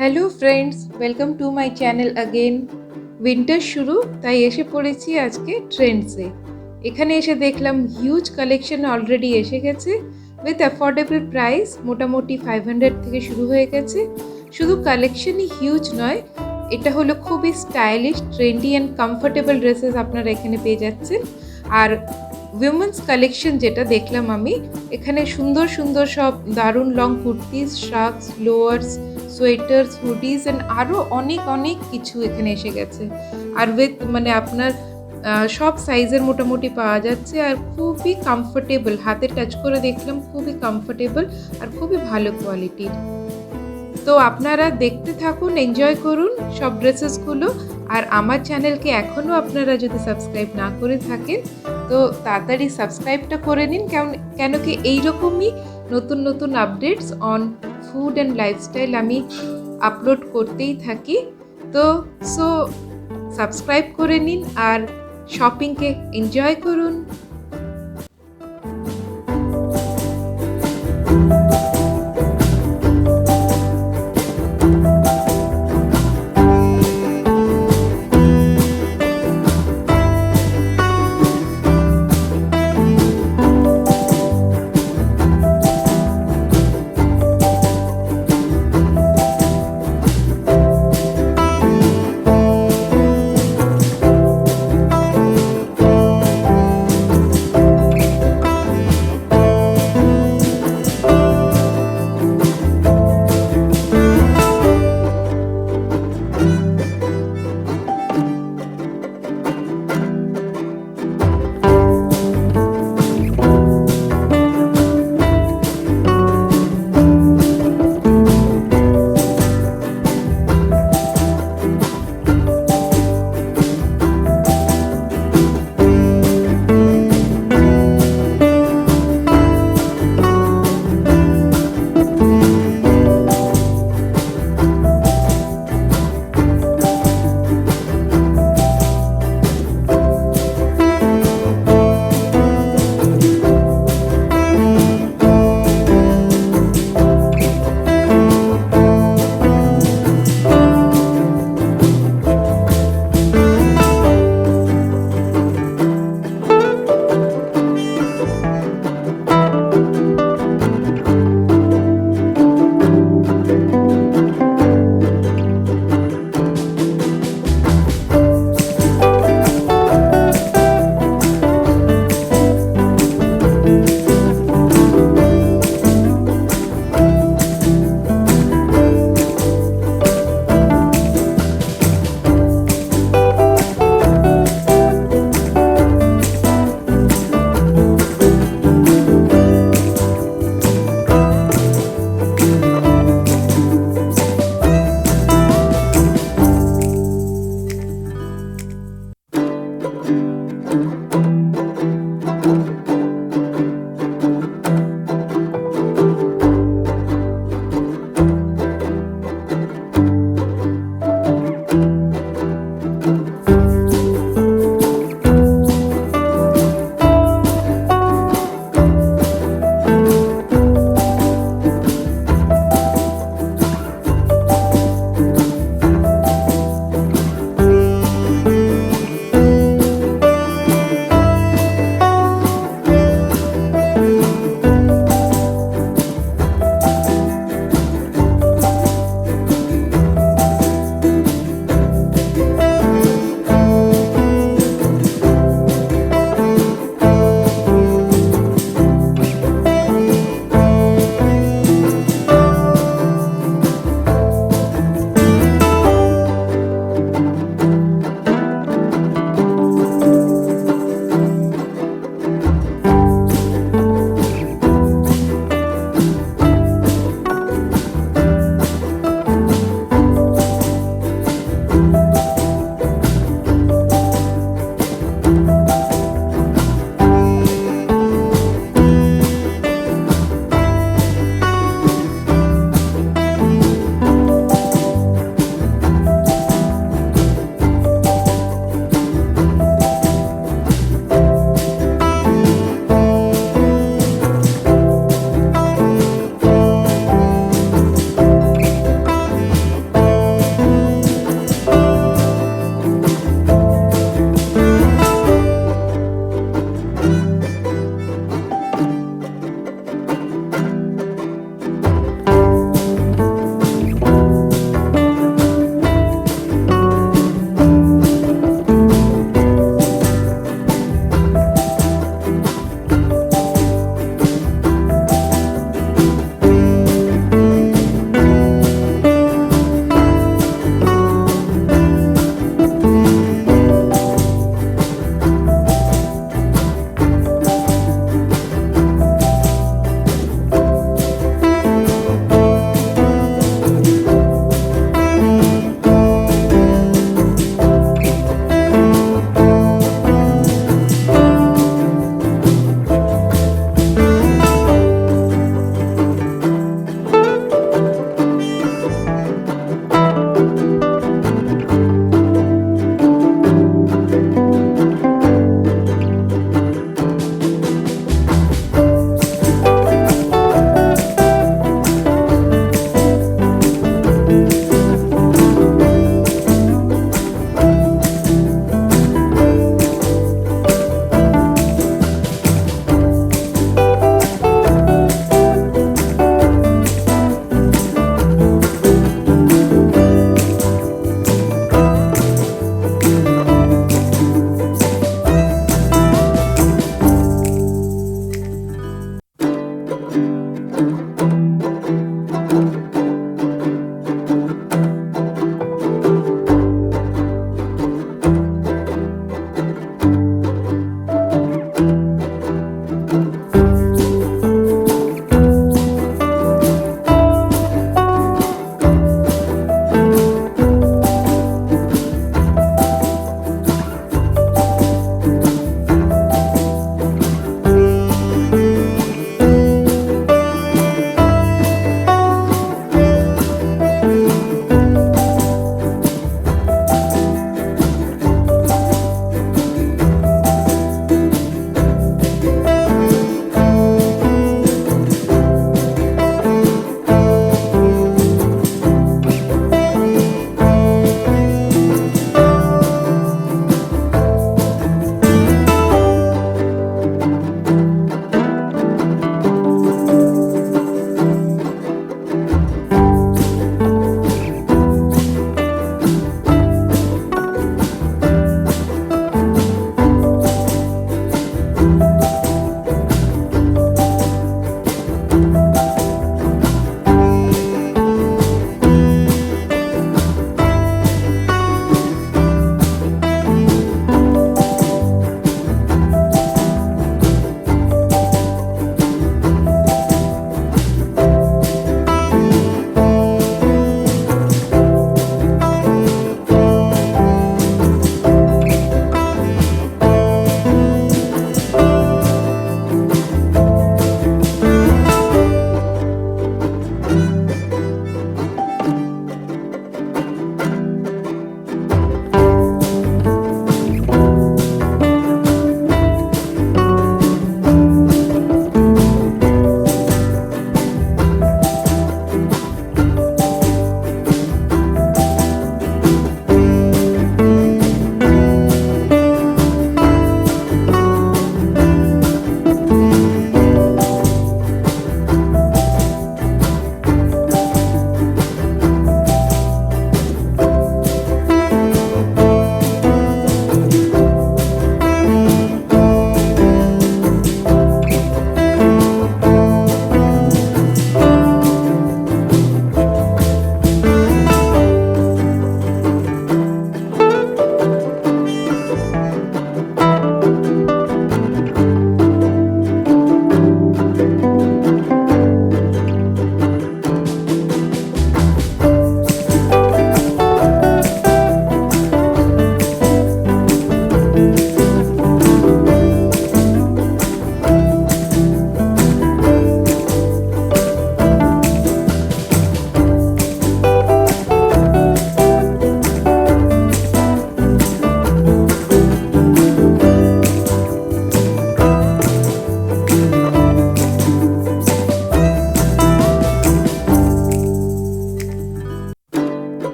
Hello friends, welcome to my channel again. Winter শুরু, তাই এসে পড়েছি আজকে ট্রেন্ডসে। এখানে এসে দেখলাম হিউজ কালেকশন অলরেডি এসে গেছে উইথ অ্যাফোর্ডেবল প্রাইস। মোটামুটি 500 থেকে শুরু হয়ে গেছে। শুধু কালেকশনই হিউজ নয়, এটা হলো খুবই stylish, trendy and comfortable dresses আপনারা এখানে পেয়ে যাচ্ছেন। আর উইমেন্স কালেকশন যেটা দেখলাম আমি, এখানে সুন্দর সুন্দর সব দারুণ লং কুর্তিস, শার্টস, লোয়ার্স, সোয়েটার্স, হুডিস অ্যান্ড আরও অনেক অনেক কিছু এখানে এসে গেছে। আর উইথ আপনার সব সাইজের মোটামুটি পাওয়া যাচ্ছে আর খুবই কমফোর্টেবল। হাতে টাচ করে দেখলাম খুবই কমফোর্টেবল আর খুবই ভালো কোয়ালিটির। তো আপনারা দেখতে থাকুন, এনজয় করুন সব ড্রেসেসগুলো। আর আমার চ্যানেলকে এখনও আপনারা যদি সাবস্ক্রাইব না করে থাকেন তো তাড়াতাড়ি সাবস্ক্রাইবটা করে নিন, কেন কি এইরকমই নতুন নতুন updates on food and lifestyle আমি আপলোড করতেই থাকি। তো সাবস্ক্রাইব করে নিন আর শপিংকে এনজয় করুন।